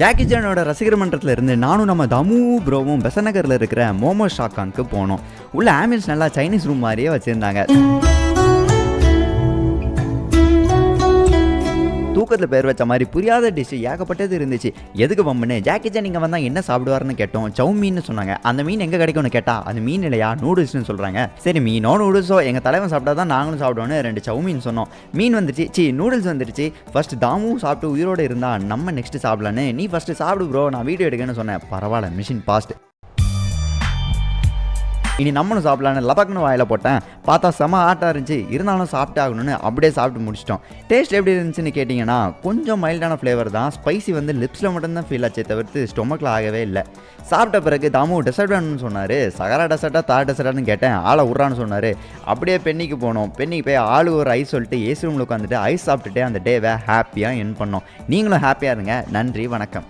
Jackie சானோட ரசிகர் மன்றத்தில் இருந்து நானும் நம்ம தமு ப்ரோவும் பெசநகரில் இருக்கிற மோமோ ஷாக்கானுக்கு போனோம். உள்ள ஆம்பியன்ஸ் நல்லா சைனீஸ் ரூம் மாதிரியே வச்சுருந்தாங்க. தூக்கத்தில் பேர் வச்ச மாதிரி புரியாத டிஷ் ஏகப்பட்டது இருந்துச்சு. எதுக்கு பம்புன்னு ஜாக்கி சான் இங்கே வந்தால் என்ன சாப்பிடுவார்னு கேட்டோம். சவுமீன்னு சொன்னாங்க. அந்த மீன் எங்கே கிடைக்கும்னு கேட்டால் அது மீன் இல்லையா, நூடுல்ஸ்னு சொல்கிறாங்க. சரி, மீனோ நூடுல்ஸோ எங்கள் தலைவன் சாப்பிட்டா தான் நாங்களும் சாப்பிடுவோன்னு 2 சவுமீன் சொன்னோம். மீன் வந்துருச்சு, நூடுல்ஸ் வந்துருச்சு. ஃபர்ஸ்ட் தாமும் சாப்பிட்டு உயிரோடு இருந்தால் நம்ம நெக்ஸ்ட் சாப்பிடலான்னு, நீ ஃபஸ்ட்டு சாப்பிடு ப்ரோ, நான் வீடியோ எடுக்கன்னு சொன்னேன். பரவாயில்ல, மிஷின் பாஸ்ட். இனி நம்மளும் சாப்பிடலான்னு லபக்குன்னு வாயில் போட்டேன். பார்த்தா செம ஆட்டாக இருந்துச்சு. இருந்தாலும் சாப்பிட்டு ஆகணும்னு அப்படியே சாப்பிட்டு முடிச்சிட்டோம். டேஸ்ட் எப்படி இருந்துச்சுன்னு கேட்டிங்கன்னா கொஞ்சம் மைல்டான ஃப்ளேவர் தான். ஸ்பைசி வந்து லிப்ஸில் மட்டும்தான் ஃபீல் ஆச்சே தவிர்த்து ஸ்டொமக்கில் ஆகவே இல்லை. சாப்பிட்ட பிறகு தாமு டெசர்ட் வேணும்னு சொன்னார். சகரா டெசர்ட்டாக தார் டெசர்ட்டானு கேட்டேன். ஆளை விட்றான்னு சொன்னார். அப்படியே பெண்ணிக்கு போனோம். பெண்ணிக்கு போய் ஆளு ஒரு ஐஸ் சொல்லிட்டு ஏசி ரூமில் உட்காந்துட்டு ஐஸ் சாப்பிட்டுட்டு அந்த டேவை ஹாப்பியாக என் பண்ணோம். நீங்களும் ஹாப்பியாக இருங்க. நன்றி, வணக்கம்.